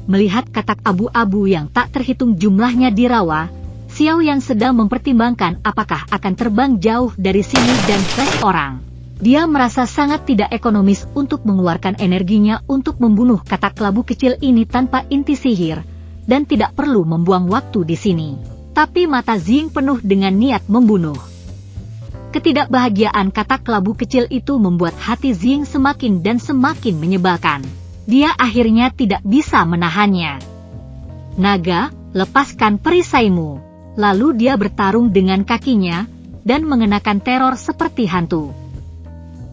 Melihat katak abu-abu yang tak terhitung jumlahnya di rawa, Xiao Yan sedang mempertimbangkan apakah akan terbang jauh dari sini dan crash orang. Dia merasa sangat tidak ekonomis untuk mengeluarkan energinya untuk membunuh katak kelabu kecil ini tanpa inti sihir, dan tidak perlu membuang waktu di sini. Tapi mata Zing penuh dengan niat membunuh. Ketidakbahagiaan katak kelabu kecil itu membuat hati Zing semakin dan semakin menyebalkan. Dia akhirnya tidak bisa menahannya. Naga, lepaskan perisaimu. Lalu dia bertarung dengan kakinya, dan mengenakan teror seperti hantu.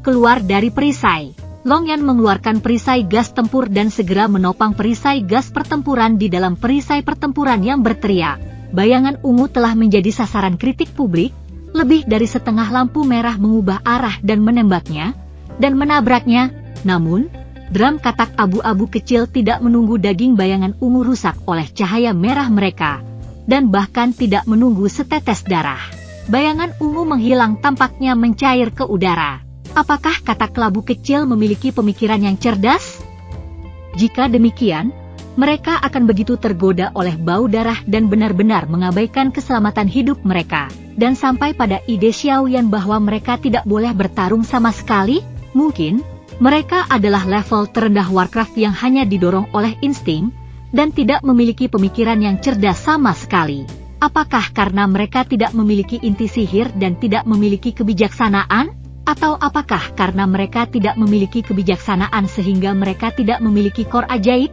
Keluar dari perisai, Long Yan mengeluarkan perisai gas tempur dan segera menopang perisai gas pertempuran di dalam perisai pertempuran yang berteriak. Bayangan ungu telah menjadi sasaran kritik publik, lebih dari setengah lampu merah mengubah arah dan menembaknya, dan menabraknya. Namun, drum katak abu-abu kecil tidak menunggu daging bayangan ungu rusak oleh cahaya merah mereka, dan bahkan tidak menunggu setetes darah. Bayangan ungu menghilang tampaknya mencair ke udara. Apakah katak kelabu kecil memiliki pemikiran yang cerdas? Jika demikian, mereka akan begitu tergoda oleh bau darah dan benar-benar mengabaikan keselamatan hidup mereka, dan sampai pada ide Xiao Yan bahwa mereka tidak boleh bertarung sama sekali. Mungkin, mereka adalah level terendah Warcraft yang hanya didorong oleh insting, dan tidak memiliki pemikiran yang cerdas sama sekali. Apakah karena mereka tidak memiliki inti sihir dan tidak memiliki kebijaksanaan? Atau apakah karena mereka tidak memiliki kebijaksanaan sehingga mereka tidak memiliki kor ajaib?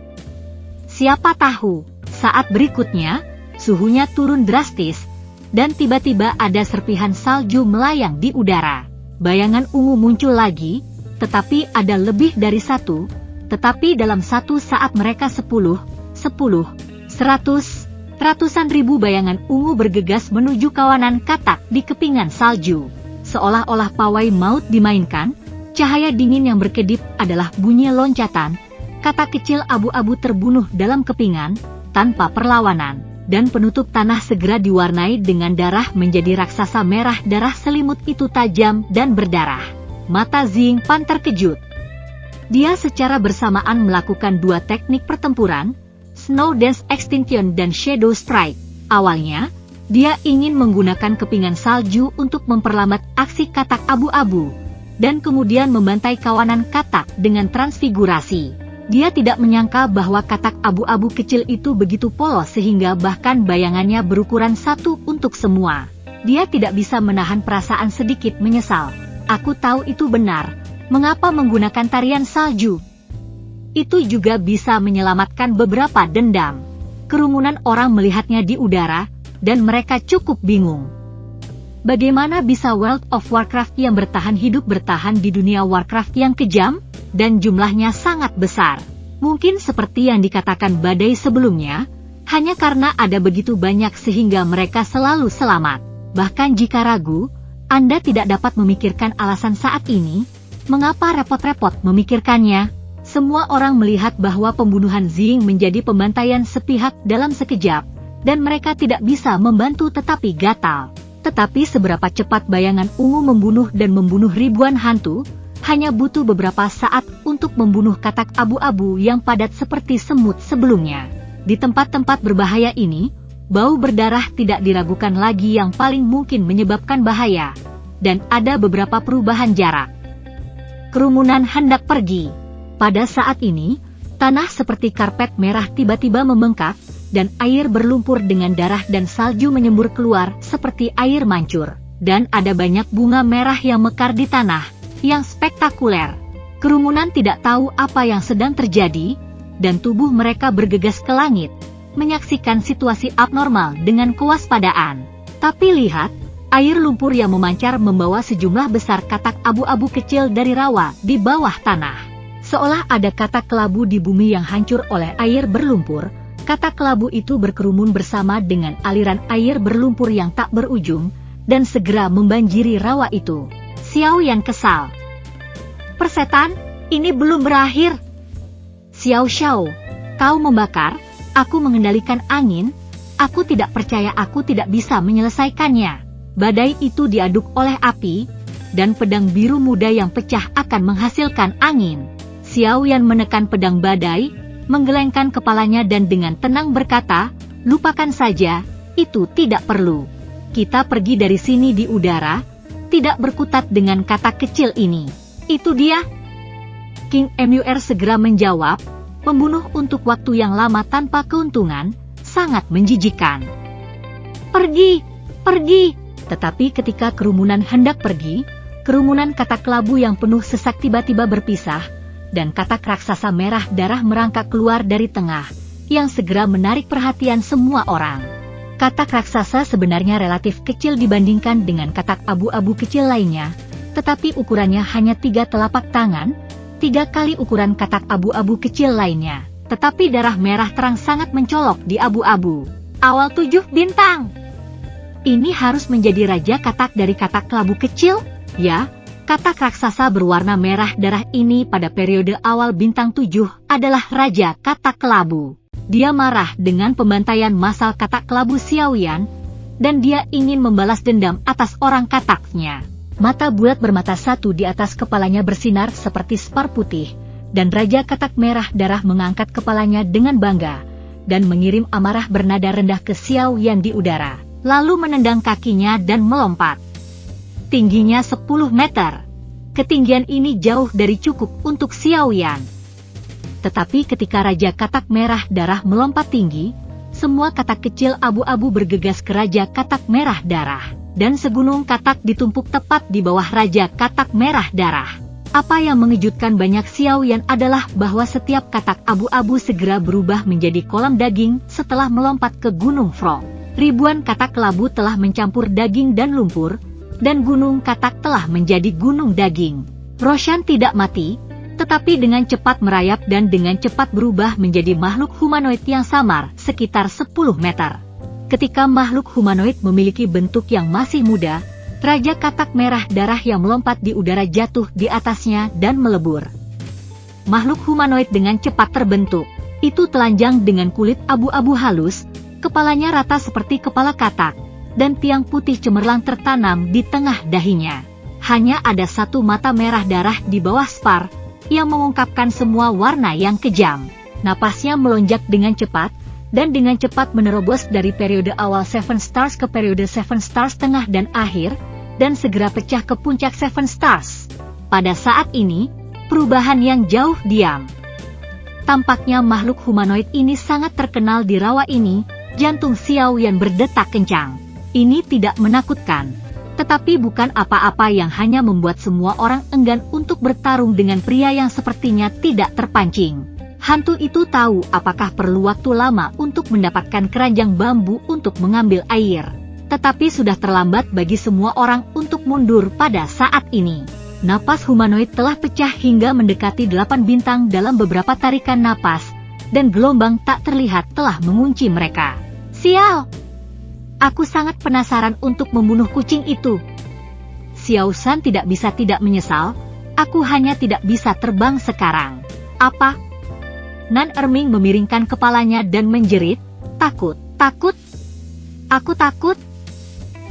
Siapa tahu, saat berikutnya, suhunya turun drastis, dan tiba-tiba ada serpihan salju melayang di udara. Bayangan ungu muncul lagi, tetapi ada lebih dari satu, tetapi dalam satu saat mereka 10, 100, ratusan ribu bayangan ungu bergegas menuju kawanan katak di kepingan salju. Seolah-olah pawai maut dimainkan, cahaya dingin yang berkedip adalah bunyi loncatan, katak kecil abu-abu terbunuh dalam kepingan, tanpa perlawanan, dan penutup tanah segera diwarnai dengan darah menjadi raksasa merah. Darah selimut itu tajam dan berdarah. Mata Zing Pan terkejut. Dia secara bersamaan melakukan dua teknik pertempuran, Snow Dance Extinction dan Shadow Strike. Awalnya, dia ingin menggunakan kepingan salju untuk memperlambat aksi katak abu-abu, dan kemudian membantai kawanan katak dengan transfigurasi. Dia tidak menyangka bahwa katak abu-abu kecil itu begitu polos sehingga bahkan bayangannya berukuran satu untuk semua. Dia tidak bisa menahan perasaan sedikit menyesal. Aku tahu itu benar. Mengapa menggunakan tarian salju? Itu juga bisa menyelamatkan beberapa dendam. Kerumunan orang melihatnya di udara, dan mereka cukup bingung. Bagaimana bisa World of Warcraft yang bertahan hidup bertahan di dunia Warcraft yang kejam, dan jumlahnya sangat besar? Mungkin seperti yang dikatakan Badai sebelumnya, hanya karena ada begitu banyak sehingga mereka selalu selamat. Bahkan jika ragu, Anda tidak dapat memikirkan alasan saat ini. Mengapa repot-repot memikirkannya? Semua orang melihat bahwa pembunuhan Zing menjadi pembantaian sepihak dalam sekejap, dan mereka tidak bisa membantu tetapi gatal. Tetapi seberapa cepat bayangan ungu membunuh dan membunuh ribuan hantu, hanya butuh beberapa saat untuk membunuh katak abu-abu yang padat seperti semut sebelumnya. Di tempat-tempat berbahaya ini, bau berdarah tidak diragukan lagi yang paling mungkin menyebabkan bahaya, dan ada beberapa perubahan jarak. Kerumunan hendak pergi. Pada saat ini, tanah seperti karpet merah tiba-tiba membengkak, dan air berlumpur dengan darah dan salju menyembur keluar seperti air mancur. Dan ada banyak bunga merah yang mekar di tanah, yang spektakuler. Kerumunan tidak tahu apa yang sedang terjadi, dan tubuh mereka bergegas ke langit, menyaksikan situasi abnormal dengan kewaspadaan. Tapi lihat, air lumpur yang memancar membawa sejumlah besar katak abu-abu kecil dari rawa di bawah tanah. Seolah ada katak kelabu di bumi yang hancur oleh air berlumpur. Katak kelabu itu berkerumun bersama dengan aliran air berlumpur yang tak berujung, dan segera membanjiri rawa itu. Xiao Yan kesal. Persetan, ini belum berakhir. Xiao Xiao, kau membakar, aku mengendalikan angin, aku tidak percaya aku tidak bisa menyelesaikannya. Badai itu diaduk oleh api, dan pedang biru muda yang pecah akan menghasilkan angin. Xiao Yan menekan pedang badai, menggelengkan kepalanya dan dengan tenang berkata, "Lupakan saja, itu tidak perlu. Kita pergi dari sini di udara, tidak berkutat dengan katak kecil ini." "Itu dia?" King Mur segera menjawab, "Membunuh untuk waktu yang lama tanpa keuntungan, sangat menjijikkan." "Pergi, pergi!" Tetapi ketika kerumunan hendak pergi, kerumunan katak kelabu yang penuh sesak tiba-tiba berpisah, dan katak raksasa merah darah merangkak keluar dari tengah, yang segera menarik perhatian semua orang. Katak raksasa sebenarnya relatif kecil dibandingkan dengan katak abu-abu kecil lainnya, tetapi ukurannya hanya 3 telapak tangan, 3 kali ukuran katak abu-abu kecil lainnya. Tetapi darah merah terang sangat mencolok di abu-abu. Awal 7 bintang. Ini harus menjadi raja katak dari katak kelabu kecil? Ya, katak raksasa berwarna merah darah ini pada periode awal bintang 7 adalah raja katak kelabu. Dia marah dengan pembantaian massal katak kelabu Xiaoyan, dan dia ingin membalas dendam atas orang kataknya. Mata bulat bermata satu di atas kepalanya bersinar seperti spar putih, dan raja katak merah darah mengangkat kepalanya dengan bangga, dan mengirim amarah bernada rendah ke Xiaoyan di udara, lalu menendang kakinya dan melompat. Tingginya 10 meter. Ketinggian ini jauh dari cukup untuk Xiaoyan. Tetapi ketika raja katak merah darah melompat tinggi, semua katak kecil abu-abu bergegas ke raja katak merah darah, dan segunung katak ditumpuk tepat di bawah raja katak merah darah. Apa yang mengejutkan banyak Xiaoyan adalah bahwa setiap katak abu-abu segera berubah menjadi kolam daging setelah melompat ke Gunung Frog. Ribuan katak kelabu telah mencampur daging dan lumpur, dan gunung katak telah menjadi gunung daging. Roshan tidak mati, tetapi dengan cepat merayap dan dengan cepat berubah menjadi makhluk humanoid yang samar, sekitar 10 meter. Ketika makhluk humanoid memiliki bentuk yang masih muda, raja katak merah darah yang melompat di udara jatuh di atasnya dan melebur. Makhluk humanoid dengan cepat terbentuk. Itu telanjang dengan kulit abu-abu halus, kepalanya rata seperti kepala katak, dan tiang putih cemerlang tertanam di tengah dahinya. Hanya ada satu mata merah darah di bawah spar, yang mengungkapkan semua warna yang kejam. Napasnya melonjak dengan cepat, dan dengan cepat menerobos dari periode awal Seven Stars ke periode Seven Stars tengah dan akhir, dan segera pecah ke puncak Seven Stars. Pada saat ini, perubahan yang jauh diam. Tampaknya makhluk humanoid ini sangat terkenal di rawa ini. Jantung Xiaoyan berdetak kencang. Ini tidak menakutkan, tetapi bukan apa-apa yang hanya membuat semua orang enggan untuk bertarung dengan pria yang sepertinya tidak terpancing. Hantu itu tahu apakah perlu waktu lama untuk mendapatkan keranjang bambu untuk mengambil air. Tetapi sudah terlambat bagi semua orang untuk mundur pada saat ini. Napas humanoid telah pecah hingga mendekati 8 bintang dalam beberapa tarikan napas, dan gelombang tak terlihat telah mengunci mereka. "Xiao! Aku sangat penasaran untuk membunuh kucing itu." Xiao Shan tidak bisa tidak menyesal, "Aku hanya tidak bisa terbang sekarang." "Apa?" Nan Erming memiringkan kepalanya dan menjerit, "Takut, takut? Aku takut."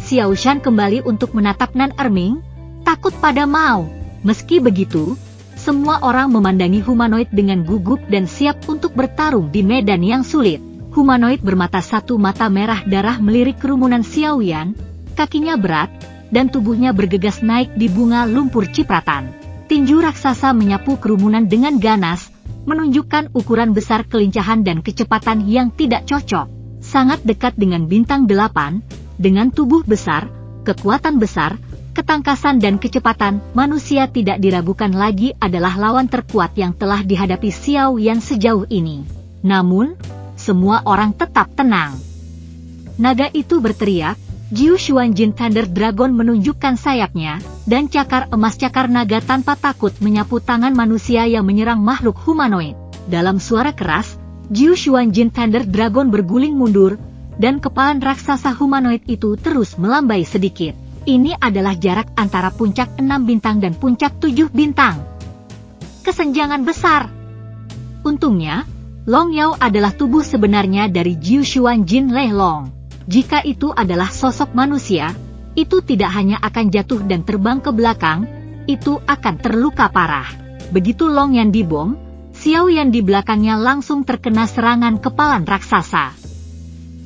Xiao Shan kembali untuk menatap Nan Erming, "Takut pada Mao." Meski begitu, semua orang memandangi humanoid dengan gugup dan siap untuk bertarung di medan yang sulit. Humanoid bermata satu mata merah darah melirik kerumunan Xiaoyan, kakinya berat, dan tubuhnya bergegas naik di bunga lumpur cipratan. Tinju raksasa menyapu kerumunan dengan ganas, menunjukkan ukuran besar kelincahan dan kecepatan yang tidak cocok. Sangat dekat dengan bintang 8, dengan tubuh besar, kekuatan besar, ketangkasan dan kecepatan, manusia tidak diragukan lagi adalah lawan terkuat yang telah dihadapi Xiaoyan sejauh ini. Namun, semua orang tetap tenang. Naga itu berteriak, Jiu Xuanjin Thunder Dragon menunjukkan sayapnya, dan cakar emas cakar naga tanpa takut menyapu tangan manusia yang menyerang makhluk humanoid. Dalam suara keras, Jiu Xuanjin Thunder Dragon berguling mundur, dan kepalan raksasa humanoid itu terus melambai sedikit. Ini adalah jarak antara puncak 6 bintang dan puncak 7 bintang. Kesenjangan besar. Untungnya, Long Yao adalah tubuh sebenarnya dari Jiu Xuanjin Lei Long. Jika itu adalah sosok manusia, itu tidak hanya akan jatuh dan terbang ke belakang, itu akan terluka parah. Begitu Long Yan dibom, Xiaoyan di belakangnya langsung terkena serangan kepalan raksasa.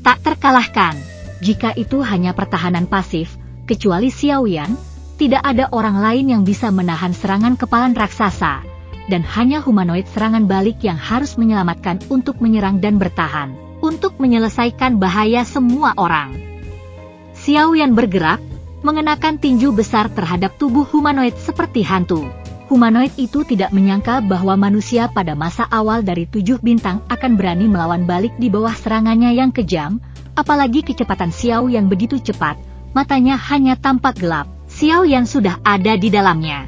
Tak terkalahkan, jika itu hanya pertahanan pasif, kecuali Xiaoyan, tidak ada orang lain yang bisa menahan serangan kepalan raksasa, dan hanya humanoid serangan balik yang harus menyelamatkan untuk menyerang dan bertahan, untuk menyelesaikan bahaya semua orang. Xiaoyan bergerak, mengenakan tinju besar terhadap tubuh humanoid seperti hantu. Humanoid itu tidak menyangka bahwa manusia pada masa awal dari 7 bintang akan berani melawan balik di bawah serangannya yang kejam, apalagi kecepatan Xiaoyan begitu cepat, matanya hanya tampak gelap. Xiaoyan sudah ada di dalamnya.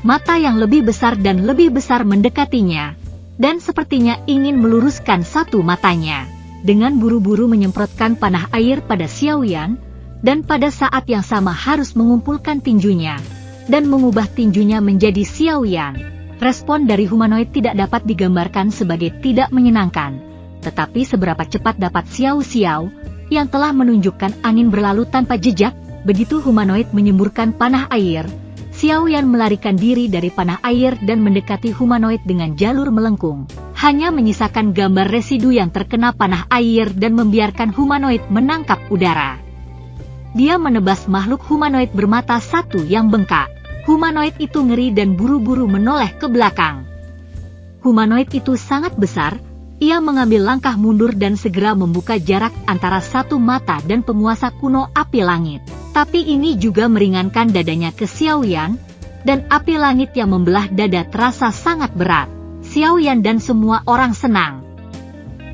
Mata yang lebih besar dan lebih besar mendekatinya, dan sepertinya ingin meluruskan satu matanya. Dengan buru-buru menyemprotkan panah air pada Xiaoyan, dan pada saat yang sama harus mengumpulkan tinjunya dan mengubah tinjunya menjadi Xiaoyan. Respon dari humanoid tidak dapat digambarkan sebagai tidak menyenangkan, tetapi seberapa cepat dapat Xiao yang telah menunjukkan angin berlalu tanpa jejak. Begitu humanoid menyemburkan panah air, Xiaoyan melarikan diri dari panah air dan mendekati humanoid dengan jalur melengkung, hanya menyisakan gambar residu yang terkena panah air dan membiarkan humanoid menangkap udara. Dia menebas makhluk humanoid bermata satu yang bengkak. Humanoid itu ngeri dan buru-buru menoleh ke belakang. Humanoid itu sangat besar, ia mengambil langkah mundur dan segera membuka jarak antara satu mata dan penguasa kuno api langit. Tapi ini juga meringankan dadanya ke Xiaoyan, dan api langit yang membelah dada terasa sangat berat. Xiaoyan dan semua orang senang.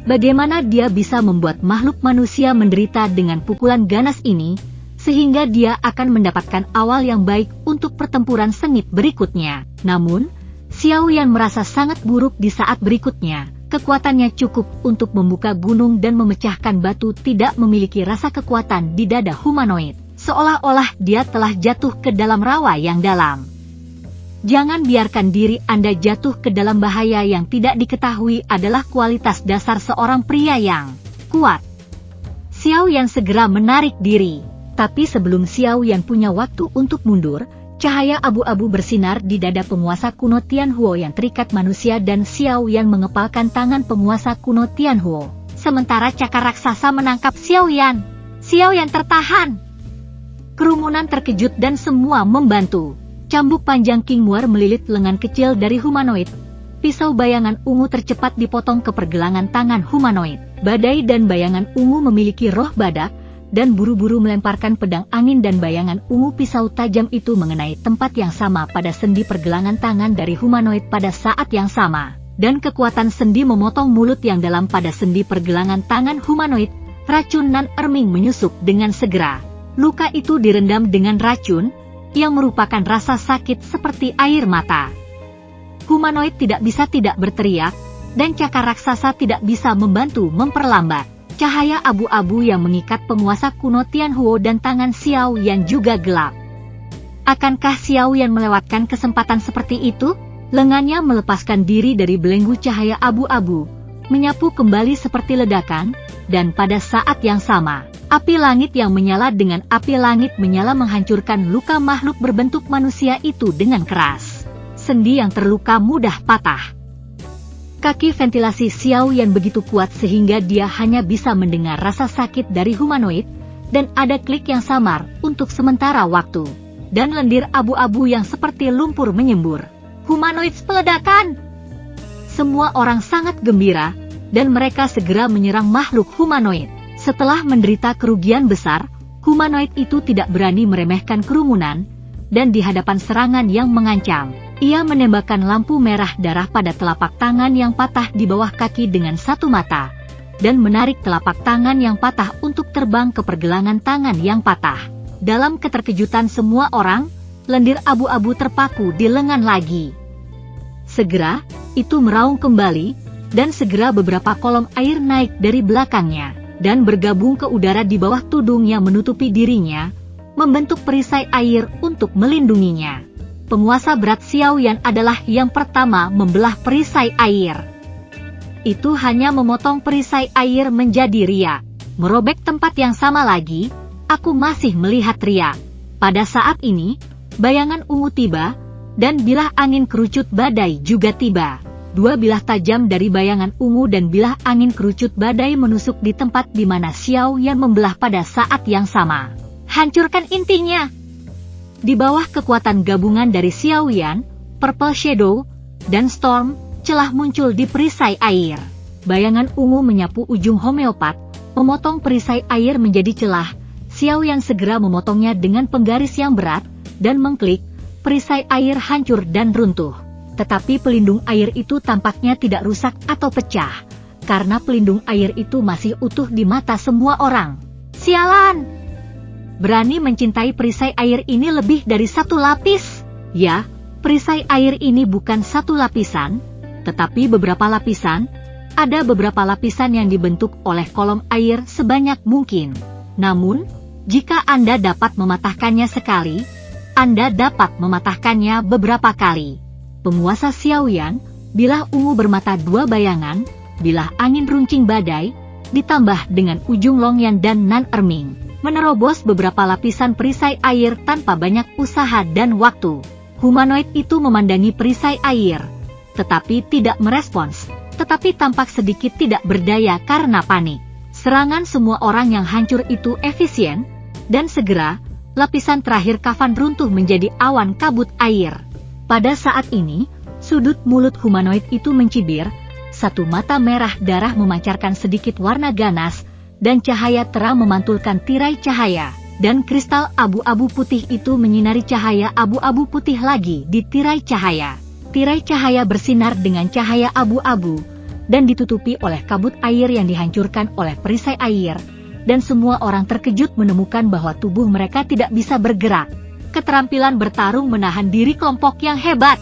Bagaimana dia bisa membuat makhluk manusia menderita dengan pukulan ganas ini, sehingga dia akan mendapatkan awal yang baik untuk pertempuran sengit berikutnya. Namun, Xiaoyan merasa sangat buruk di saat berikutnya. Kekuatannya cukup untuk membuka gunung dan memecahkan batu, tidak memiliki rasa kekuatan di dada humanoid. Seolah-olah dia telah jatuh ke dalam rawa yang dalam. Jangan biarkan diri Anda jatuh ke dalam bahaya yang tidak diketahui adalah kualitas dasar seorang pria yang kuat. Xiaoyan segera menarik diri. Tapi sebelum Xiaoyan punya waktu untuk mundur, cahaya abu-abu bersinar di dada penguasa kuno Tianhuo yang terikat manusia dan Xiaoyan mengepalkan tangan penguasa kuno Tianhuo. Sementara cakar raksasa menangkap Xiaoyan. Xiaoyan tertahan. Kerumunan terkejut dan semua membantu. Cambuk panjang King Muar melilit lengan kecil dari humanoid. Pisau bayangan ungu tercepat dipotong ke pergelangan tangan humanoid. Badai dan bayangan ungu memiliki roh badak, dan buru-buru melemparkan pedang angin dan bayangan ungu pisau tajam itu mengenai tempat yang sama pada sendi pergelangan tangan dari humanoid pada saat yang sama. Dan kekuatan sendi memotong mulut yang dalam pada sendi pergelangan tangan humanoid. Racun nan erming menyusup dengan segera. Luka itu direndam dengan racun, yang merupakan rasa sakit seperti air mata. Humanoid tidak bisa tidak berteriak, dan cakar raksasa tidak bisa membantu memperlambat. Cahaya abu-abu yang mengikat penguasa kuno Tianhuo dan tangan Xiaoyan juga gelap. Akankah Xiaoyan melewatkan kesempatan seperti itu? Lengannya melepaskan diri dari belenggu cahaya abu-abu, menyapu kembali seperti ledakan, dan pada saat yang sama, api langit yang menyala dengan api langit menyala menghancurkan luka makhluk berbentuk manusia itu dengan keras. Sendi yang terluka mudah patah. Kaki ventilasi Xiaoyan begitu kuat sehingga dia hanya bisa mendengar rasa sakit dari humanoid, dan ada klik yang samar untuk sementara waktu, dan lendir abu-abu yang seperti lumpur menyembur. Humanoid peledakan! Semua orang sangat gembira, dan mereka segera menyerang makhluk humanoid. Setelah menderita kerugian besar, humanoid itu tidak berani meremehkan kerumunan, dan di hadapan serangan yang mengancam, ia menembakkan lampu merah darah pada telapak tangan yang patah di bawah kaki dengan satu mata, dan menarik telapak tangan yang patah untuk terbang ke pergelangan tangan yang patah. Dalam keterkejutan semua orang, lendir abu-abu terpaku di lengan lagi. Segera, itu meraung kembali, dan segera beberapa kolom air naik dari belakangnya, dan bergabung ke udara di bawah tudung yang menutupi dirinya, membentuk perisai air untuk melindunginya. Penguasa berat Xiaoyan adalah yang pertama membelah perisai air. Itu hanya memotong perisai air menjadi riak. Merobek tempat yang sama lagi, aku masih melihat riak. Pada saat ini, bayangan ungu tiba, dan bilah angin kerucut badai juga tiba. Dua bilah tajam dari bayangan ungu dan bilah angin kerucut badai menusuk di tempat di mana Xiao Yan membelah pada saat yang sama. Hancurkan intinya! Di bawah kekuatan gabungan dari Xiao Yan, Purple Shadow, dan Storm, celah muncul di perisai air. Bayangan ungu menyapu ujung homeopat, memotong perisai air menjadi celah. Xiao Yan segera memotongnya dengan penggaris yang berat, dan mengklik, perisai air hancur dan runtuh. Tetapi pelindung air itu tampaknya tidak rusak atau pecah, karena pelindung air itu masih utuh di mata semua orang. Sialan! Berani mencintai perisai air ini lebih dari satu lapis. Ya, perisai air ini bukan satu lapisan, tetapi beberapa lapisan. Ada beberapa lapisan yang dibentuk oleh kolom air sebanyak mungkin. Namun, jika Anda dapat mematahkannya sekali, Anda dapat mematahkannya beberapa kali. Penguasa Xiao Yan, bilah ungu bermata dua bayangan, bilah angin runcing badai, ditambah dengan ujung Longyan dan Nan Erming, menerobos beberapa lapisan perisai air tanpa banyak usaha dan waktu. Humanoid itu memandangi perisai air, tetapi tidak merespons, tetapi tampak sedikit tidak berdaya karena panik. Serangan semua orang yang hancur itu efisien, dan segera, lapisan terakhir kafan runtuh menjadi awan kabut air. Pada saat ini, sudut mulut humanoid itu mencibir, satu mata merah darah memancarkan sedikit warna ganas, dan cahaya terang memantulkan tirai cahaya, dan kristal abu-abu putih itu menyinari cahaya abu-abu putih lagi di tirai cahaya. Tirai cahaya bersinar dengan cahaya abu-abu, dan ditutupi oleh kabut air yang dihancurkan oleh perisai air, dan semua orang terkejut menemukan bahwa tubuh mereka tidak bisa bergerak. Keterampilan bertarung menahan diri kelompok yang hebat.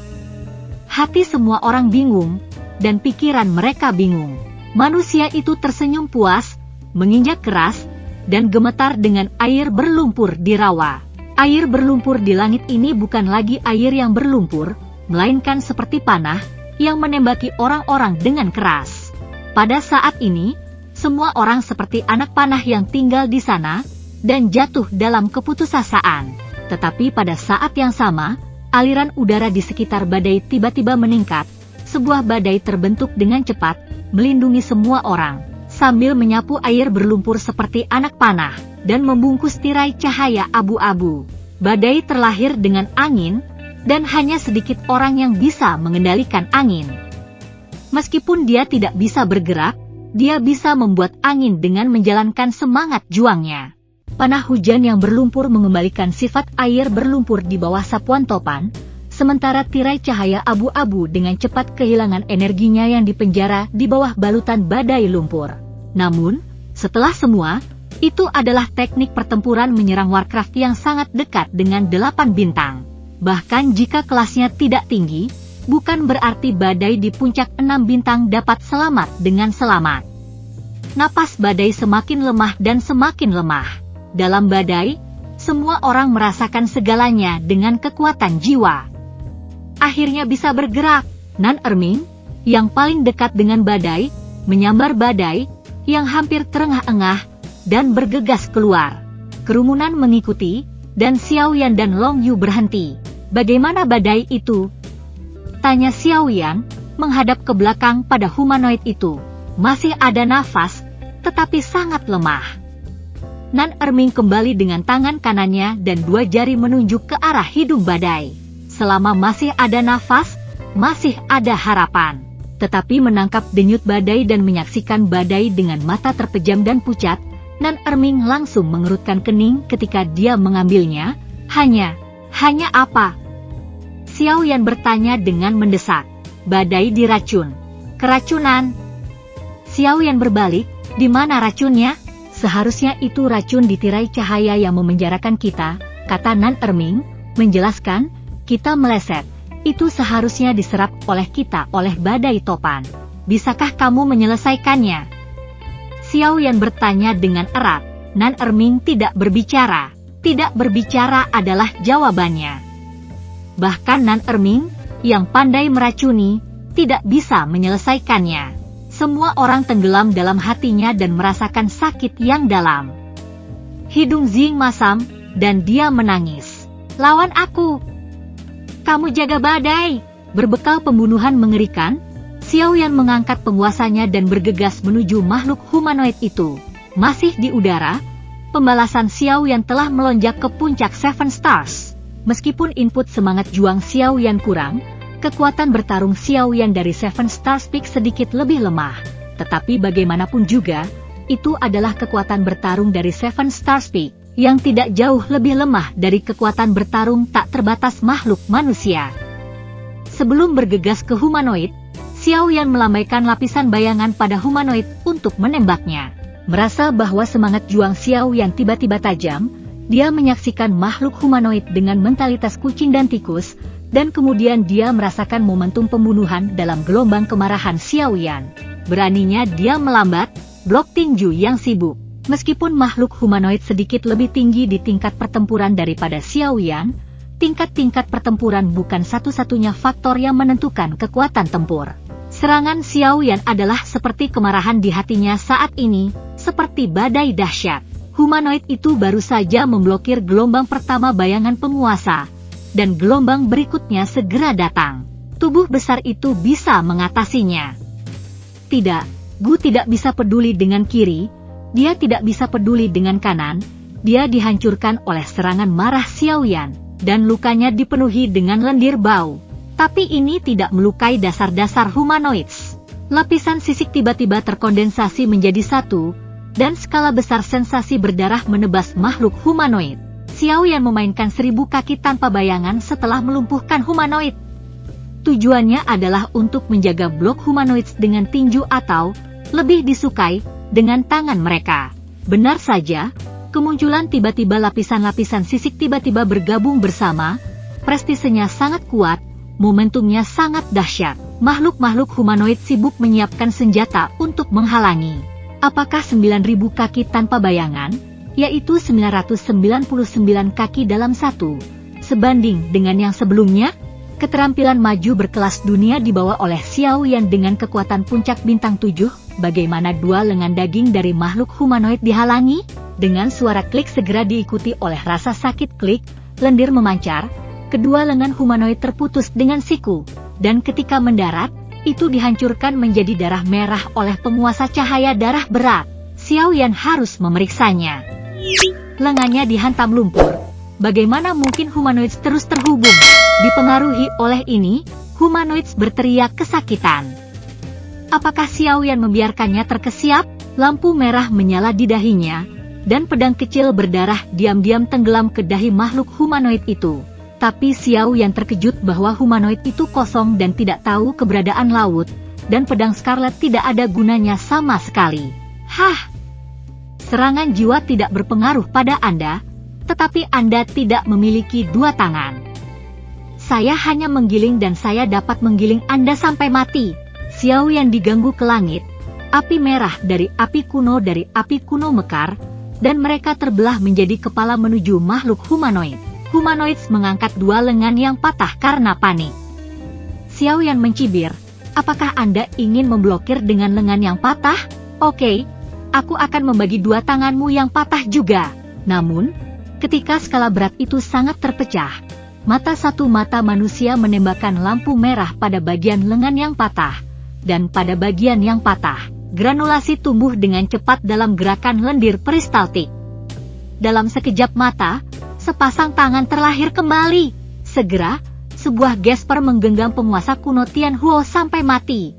Hati semua orang bingung, dan pikiran mereka bingung. Manusia itu tersenyum puas, menginjak keras, dan gemetar dengan air berlumpur di rawa. Air berlumpur di langit ini bukan lagi air yang berlumpur, melainkan seperti panah, yang menembaki orang-orang dengan keras. Pada saat ini, semua orang seperti anak panah yang tinggal di sana, dan jatuh dalam keputusasaan. Tetapi pada saat yang sama, aliran udara di sekitar badai tiba-tiba meningkat. Sebuah badai terbentuk dengan cepat, melindungi semua orang, sambil menyapu air berlumpur seperti anak panah, dan membungkus tirai cahaya abu-abu. Badai terlahir dengan angin, dan hanya sedikit orang yang bisa mengendalikan angin. Meskipun dia tidak bisa bergerak, dia bisa membuat angin dengan menjalankan semangat juangnya. Panah hujan yang berlumpur mengembalikan sifat air berlumpur di bawah sapuan topan, sementara tirai cahaya abu-abu dengan cepat kehilangan energinya yang dipenjara di bawah balutan badai lumpur. Namun, setelah semua, itu adalah teknik pertempuran menyerang Warcraft yang sangat dekat dengan 8 bintang. Bahkan jika kelasnya tidak tinggi, bukan berarti badai di puncak 6 bintang dapat selamat dengan selamat. Napas badai semakin lemah dan semakin lemah. Dalam badai, semua orang merasakan segalanya dengan kekuatan jiwa. Akhirnya bisa bergerak. Nan Erming, yang paling dekat dengan badai, menyambar badai, yang hampir terengah-engah, dan bergegas keluar. Kerumunan mengikuti, dan Xiao Yan dan Long Yu berhenti. Bagaimana badai itu? Tanya Xiao Yan, menghadap ke belakang pada humanoid itu. Masih ada nafas, tetapi sangat lemah. Nan Erming kembali dengan tangan kanannya dan 2 jari menunjuk ke arah hidung badai. Selama masih ada nafas, masih ada harapan. Tetapi menangkap denyut badai dan menyaksikan badai dengan mata terpejam dan pucat, Nan Erming langsung mengerutkan kening ketika dia mengambilnya. Hanya apa? Xiao Yan bertanya dengan mendesak. Badai diracun. Keracunan. Xiao Yan berbalik, di mana racunnya? Seharusnya itu racun di tirai cahaya yang memenjarakan kita, kata Nan Erming, menjelaskan, kita meleset. Itu seharusnya diserap oleh kita oleh badai topan. Bisakah kamu menyelesaikannya? Xiao Yan bertanya dengan erat. Nan Erming tidak berbicara. Tidak berbicara adalah jawabannya. Bahkan Nan Erming, yang pandai meracuni, tidak bisa menyelesaikannya. Semua orang tenggelam dalam hatinya dan merasakan sakit yang dalam. Hidung Xing masam, dan dia menangis. Lawan aku. Kamu jaga badai. Berbekal pembunuhan mengerikan, Xiao Yan mengangkat penguasanya dan bergegas menuju makhluk humanoid itu. Masih di udara, pembalasan Xiao Yan telah melonjak ke puncak Seven Stars. Meskipun input semangat juang Xiao Yan kurang, kekuatan bertarung Xiao Yan dari Seven Stars Peak sedikit lebih lemah. Tetapi bagaimanapun juga, itu adalah kekuatan bertarung dari Seven Stars Peak, yang tidak jauh lebih lemah dari kekuatan bertarung tak terbatas makhluk manusia. Sebelum bergegas ke humanoid, Xiao Yan melambaikan lapisan bayangan pada humanoid untuk menembaknya. Merasa bahwa semangat juang Xiao Yan tiba-tiba tajam, dia menyaksikan makhluk humanoid dengan mentalitas kucing dan tikus, dan kemudian dia merasakan momentum pembunuhan dalam gelombang kemarahan Xiao Yan. Beraninya dia melambat, blok tinju yang sibuk. Meskipun makhluk humanoid sedikit lebih tinggi di tingkat pertempuran daripada Xiao Yan, tingkat-tingkat pertempuran bukan satu-satunya faktor yang menentukan kekuatan tempur. Serangan Xiao Yan adalah seperti kemarahan di hatinya saat ini, seperti badai dahsyat. Humanoid itu baru saja memblokir gelombang pertama bayangan penguasa, dan gelombang berikutnya segera datang. Tubuh besar itu bisa mengatasinya. Tidak, Gu tidak bisa peduli dengan kiri, dia tidak bisa peduli dengan kanan, dia dihancurkan oleh serangan marah Xiao Yan, dan lukanya dipenuhi dengan lendir bau. Tapi ini tidak melukai dasar-dasar humanoids. Lapisan sisik tiba-tiba terkondensasi menjadi satu, dan skala besar sensasi berdarah menebas makhluk humanoid. Xiao Yan memainkan 1000 kaki tanpa bayangan setelah melumpuhkan humanoid. Tujuannya adalah untuk menjaga blok humanoids dengan tinju atau, lebih disukai, dengan tangan mereka. Benar saja, kemunculan tiba-tiba lapisan-lapisan sisik tiba-tiba bergabung bersama, prestisenya sangat kuat, momentumnya sangat dahsyat. Makhluk-makhluk humanoid sibuk menyiapkan senjata untuk menghalangi. Apakah 9000 kaki tanpa bayangan, yaitu 999 kaki dalam satu, sebanding dengan yang sebelumnya? Keterampilan maju berkelas dunia dibawa oleh Xiao Yan dengan kekuatan puncak bintang 7, bagaimana dua lengan daging dari makhluk humanoid dihalangi? Dengan suara klik segera diikuti oleh rasa sakit klik, lendir memancar, kedua lengan humanoid terputus dengan siku, dan ketika mendarat, itu dihancurkan menjadi darah merah oleh penguasa cahaya darah berat. Xiao Yan harus memeriksanya. Lengannya dihantam lumpur. Bagaimana mungkin humanoids terus terhubung? Dipengaruhi oleh ini, humanoids berteriak kesakitan. Apakah Xiao Yan membiarkannya terkesiap? Lampu merah menyala di dahinya, dan pedang kecil berdarah diam-diam tenggelam ke dahi makhluk humanoid itu. Tapi Xiao Yan terkejut bahwa humanoid itu kosong dan tidak tahu keberadaan laut, dan pedang Scarlet tidak ada gunanya sama sekali. Hah! Serangan jiwa tidak berpengaruh pada Anda, tetapi Anda tidak memiliki dua tangan. Saya hanya menggiling dan saya dapat menggiling Anda sampai mati. Xiao Yan diganggu ke langit, api merah dari api kuno mekar, dan mereka terbelah menjadi kepala menuju makhluk humanoid. Humanoids mengangkat dua lengan yang patah karena panik. Xiao Yan mencibir, apakah Anda ingin memblokir dengan lengan yang patah? Oke, aku akan membagi dua tanganmu yang patah juga. Namun, ketika skala berat itu sangat terpecah, satu mata manusia menembakkan lampu merah pada bagian lengan yang patah, dan pada bagian yang patah, granulasi tumbuh dengan cepat dalam gerakan lendir peristaltik. Dalam sekejap mata, sepasang tangan terlahir kembali. Segera, sebuah gesper menggenggam penguasa kuno Tianhuo sampai mati.